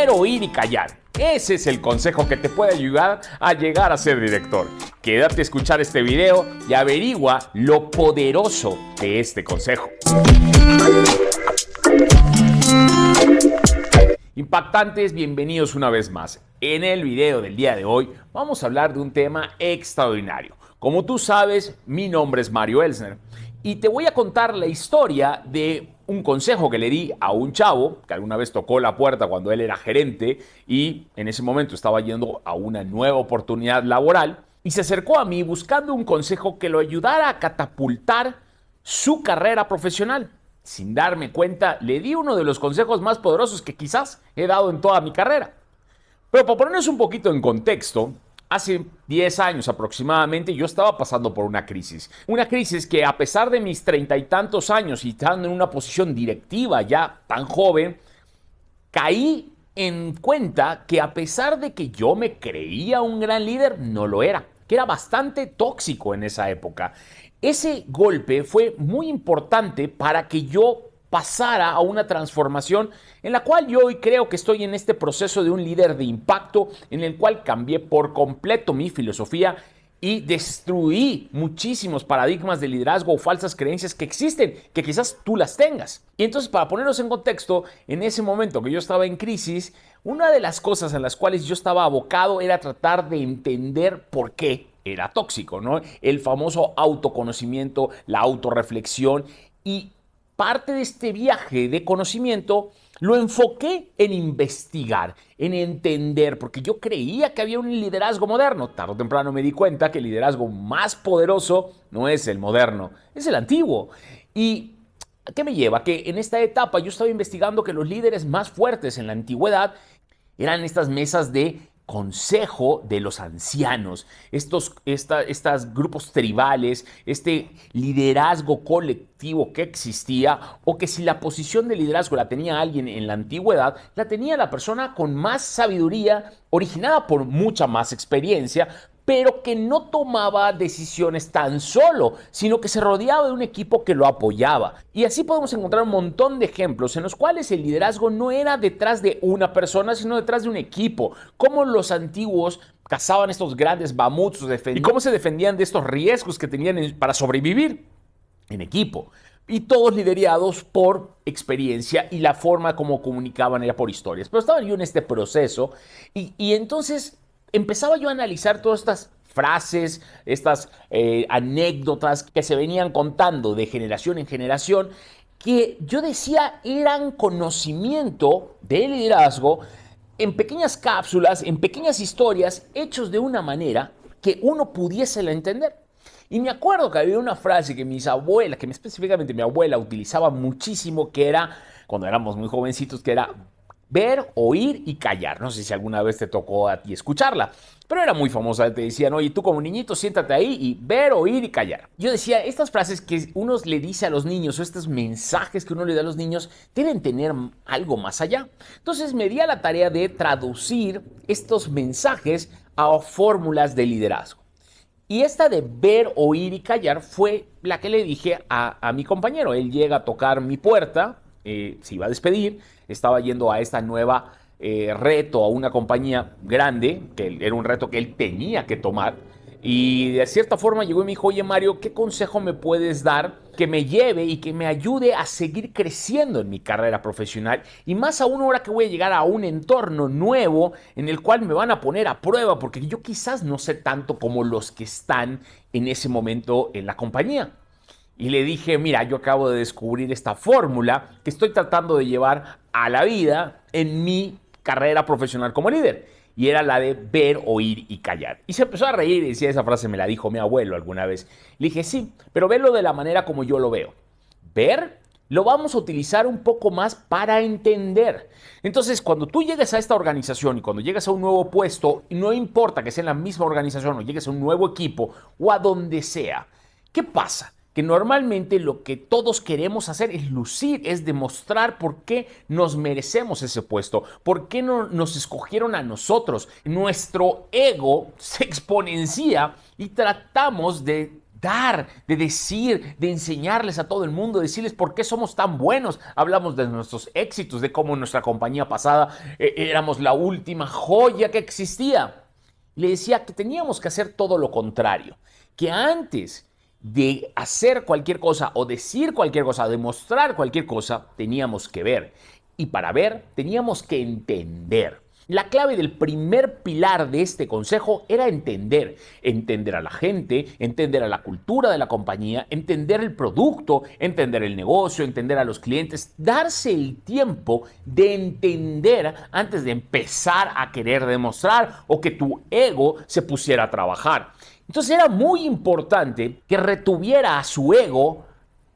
ver, oír y callar. Ese es el consejo que te puede ayudar a llegar a ser director. Quédate a escuchar este video y averigua lo poderoso de este consejo. Impactantes, bienvenidos una vez más. En el video del día de hoy vamos a hablar de un tema extraordinario. Como tú sabes, mi nombre es Mario Elsner y te voy a contar la historia de un consejo que le di a un chavo que alguna vez tocó la puerta cuando él era gerente y en ese momento estaba yendo a una nueva oportunidad laboral y se acercó a mí buscando un consejo que lo ayudara a catapultar su carrera profesional. Sin darme cuenta, le di uno de los consejos más poderosos que quizás he dado en toda mi carrera. Pero para ponernos un poquito en contexto, hace 10 años aproximadamente yo estaba pasando por una crisis. Una crisis que a pesar de mis 30 y tantos años y estando en una posición directiva ya tan joven, caí en cuenta que a pesar de que yo me creía un gran líder, no lo era. Que era bastante tóxico en esa época. Ese golpe fue muy importante para que yo pasara a una transformación en la cual yo hoy creo que estoy en este proceso de un líder de impacto en el cual cambié por completo mi filosofía y destruí muchísimos paradigmas de liderazgo o falsas creencias que existen, que quizás tú las tengas. Y entonces, para ponernos en contexto, en ese momento que yo estaba en crisis, una de las cosas en las cuales yo estaba abocado era tratar de entender por qué era tóxico, ¿no? El famoso autoconocimiento, la autorreflexión, y parte de este viaje de conocimiento lo enfoqué en investigar, en entender, porque yo creía que había un liderazgo moderno. Tarde o temprano me di cuenta que el liderazgo más poderoso no es el moderno, es el antiguo. ¿Y qué me lleva? Que en esta etapa yo estaba investigando que los líderes más fuertes en la antigüedad eran estas mesas de consejo de los ancianos, estos grupos tribales, este liderazgo colectivo que existía, o que si la posición de liderazgo la tenía alguien en la antigüedad, la tenía la persona con más sabiduría, originada por mucha más experiencia, pero que no tomaba decisiones tan solo, sino que se rodeaba de un equipo que lo apoyaba. Y así podemos encontrar un montón de ejemplos en los cuales el liderazgo no era detrás de una persona, sino detrás de un equipo. Cómo los antiguos cazaban estos grandes mamuts y cómo se defendían de estos riesgos que tenían para sobrevivir en equipo. Y todos liderados por experiencia y la forma como comunicaban era por historias. Pero estaba yo en este proceso y entonces empezaba yo a analizar todas estas frases, estas anécdotas que se venían contando de generación en generación, que yo decía eran conocimiento de liderazgo en pequeñas cápsulas, en pequeñas historias, hechos de una manera que uno pudiese entender. Y me acuerdo que había una frase que mis abuelas, que específicamente mi abuela utilizaba muchísimo, que era, cuando éramos muy jovencitos, que era ver, oír y callar. No sé si alguna vez te tocó a ti escucharla, pero era muy famosa. Te decían, oye, tú como niñito siéntate ahí y ver, oír y callar. Yo decía, estas frases que uno le dice a los niños o estos mensajes que uno le da a los niños deben tener algo más allá. Entonces me di a la tarea de traducir estos mensajes a fórmulas de liderazgo. Y esta de ver, oír y callar fue la que le dije a mi compañero. Él llega a tocar mi puerta, se iba a despedir, estaba yendo a esta nueva reto, a una compañía grande, que era un reto que él tenía que tomar. Y de cierta forma llegó y me dijo, oye Mario, ¿qué consejo me puedes dar que me lleve y que me ayude a seguir creciendo en mi carrera profesional? Y más aún ahora que voy a llegar a un entorno nuevo en el cual me van a poner a prueba, porque yo quizás no sé tanto como los que están en ese momento en la compañía. Y le dije, mira, yo acabo de descubrir esta fórmula que estoy tratando de llevar a la vida en mi carrera profesional como líder. Y era la de ver, oír y callar. Y se empezó a reír y decía, esa frase me la dijo mi abuelo alguna vez. Le dije, sí, pero verlo de la manera como yo lo veo. Ver lo vamos a utilizar un poco más para entender. Entonces, cuando tú llegues a esta organización y cuando llegues a un nuevo puesto, no importa que sea en la misma organización o llegues a un nuevo equipo o a donde sea, ¿qué pasa? Que normalmente lo que todos queremos hacer es lucir, es demostrar por qué nos merecemos ese puesto, por qué no nos escogieron a nosotros. Nuestro ego se exponencia y tratamos de contar, de decir, de enseñarles a todo el mundo, decirles por qué somos tan buenos. Hablamos de nuestros éxitos, de cómo en nuestra compañía pasada éramos la última joya que existía. Le decía que teníamos que hacer todo lo contrario, que antes de hacer cualquier cosa o decir cualquier cosa, demostrar cualquier cosa, teníamos que ver. Y para ver, teníamos que entender. La clave del primer pilar de este consejo era entender. Entender a la gente, entender a la cultura de la compañía, entender el producto, entender el negocio, entender a los clientes. Darse el tiempo de entender antes de empezar a querer demostrar o que tu ego se pusiera a trabajar. Entonces era muy importante que retuviera a su ego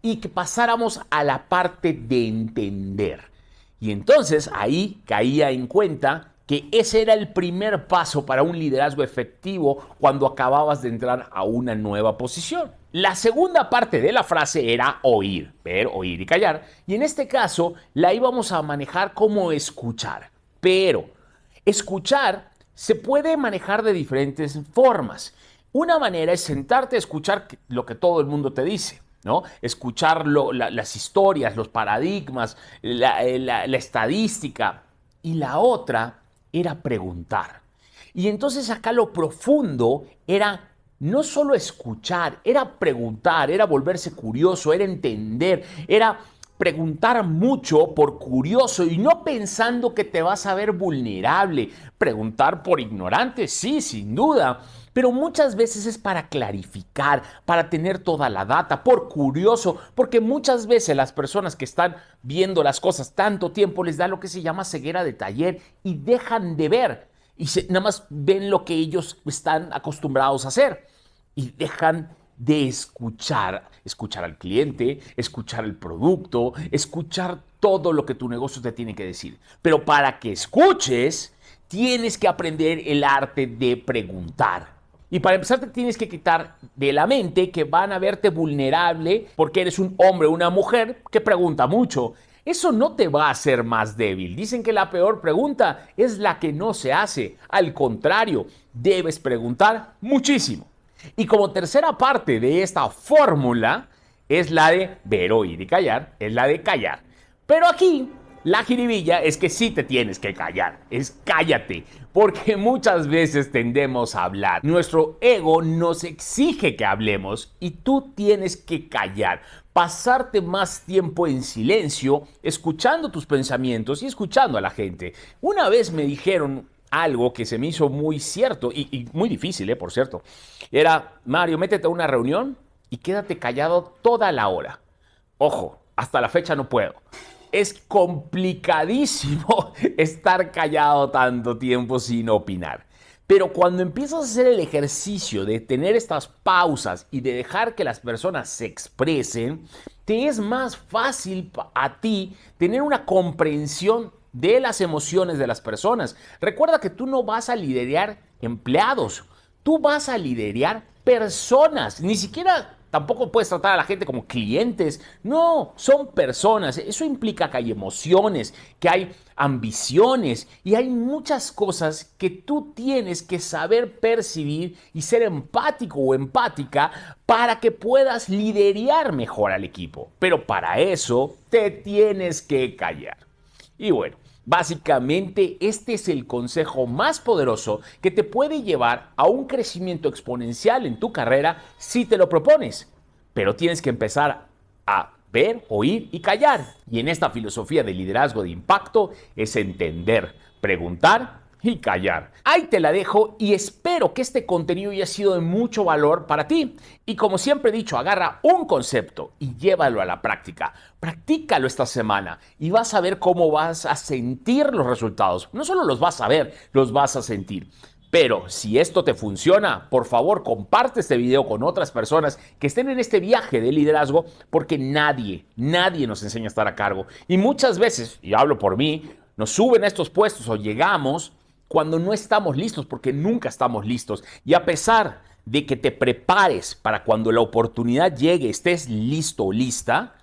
y que pasáramos a la parte de entender. Y entonces ahí caía en cuenta que ese era el primer paso para un liderazgo efectivo cuando acababas de entrar a una nueva posición. La segunda parte de la frase era oír, ver, oír y callar. Y en este caso la íbamos a manejar como escuchar. Pero escuchar se puede manejar de diferentes formas. Una manera es sentarte a escuchar lo que todo el mundo te dice, ¿no? Escuchar las historias, los paradigmas, la estadística. Y la otra era preguntar. Y entonces acá lo profundo era no solo escuchar, era preguntar, era volverse curioso, era entender, era preguntar mucho por curioso y no pensando que te vas a ver vulnerable. Preguntar por ignorante, sí, sin duda, pero muchas veces es para clarificar, para tener toda la data, por curioso, porque muchas veces las personas que están viendo las cosas tanto tiempo les da lo que se llama ceguera de taller y dejan de ver y nada más ven lo que ellos están acostumbrados a hacer y dejan de escuchar al cliente, escuchar el producto, escuchar todo lo que tu negocio te tiene que decir. Pero para que escuches, tienes que aprender el arte de preguntar. Y para empezar te tienes que quitar de la mente que van a verte vulnerable porque eres un hombre o una mujer que pregunta mucho. Eso no te va a hacer más débil. Dicen que la peor pregunta es la que no se hace. Al contrario, debes preguntar muchísimo. Y como tercera parte de esta fórmula es la de ver, oír y callar, es la de callar. Pero aquí la jiribilla es que sí te tienes que callar, es cállate, porque muchas veces tendemos a hablar. Nuestro ego nos exige que hablemos y tú tienes que callar, pasarte más tiempo en silencio, escuchando tus pensamientos y escuchando a la gente. Una vez me dijeron algo que se me hizo muy cierto y muy difícil, por cierto. Era, Mario, métete a una reunión y quédate callado toda la hora. Ojo, hasta la fecha no puedo. Es complicadísimo estar callado tanto tiempo sin opinar. Pero cuando empiezas a hacer el ejercicio de tener estas pausas y de dejar que las personas se expresen, te es más fácil a ti tener una comprensión de las emociones de las personas. Recuerda que tú no vas a liderar empleados, tú vas a liderar personas, ni siquiera tampoco puedes tratar a la gente como clientes. No, son personas. Eso implica que hay emociones, que hay ambiciones y hay muchas cosas que tú tienes que saber percibir y ser empático o empática para que puedas liderar mejor al equipo. Pero para eso te tienes que callar. Y bueno, básicamente este es el consejo más poderoso que te puede llevar a un crecimiento exponencial en tu carrera si te lo propones. Pero tienes que empezar a ver, oír y callar. Y en esta filosofía de liderazgo de impacto es entender, preguntar y callar. Ahí te la dejo y espero que este contenido haya sido de mucho valor para ti. Y como siempre he dicho, agarra un concepto y llévalo a la práctica. Practícalo esta semana y vas a ver cómo vas a sentir los resultados. No solo los vas a ver, los vas a sentir. Pero si esto te funciona, por favor comparte este video con otras personas que estén en este viaje de liderazgo porque nadie nos enseña a estar a cargo. Y muchas veces, y hablo por mí, nos suben a estos puestos o llegamos cuando no estamos listos, porque nunca estamos listos. Y a pesar de que te prepares para cuando la oportunidad llegue, estés listo o lista,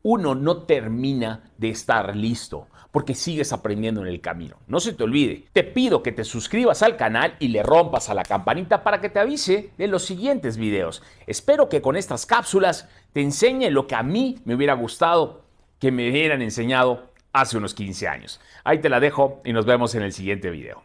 uno no termina de estar listo. porque sigues aprendiendo en el camino. No se te olvide, te pido que te suscribas al canal y le rompas a la campanita para que te avise de los siguientes videos. Espero que con estas cápsulas te enseñe lo que a mí me hubiera gustado que me hubieran enseñado hace unos 15 años. Ahí te la dejo y nos vemos en el siguiente video.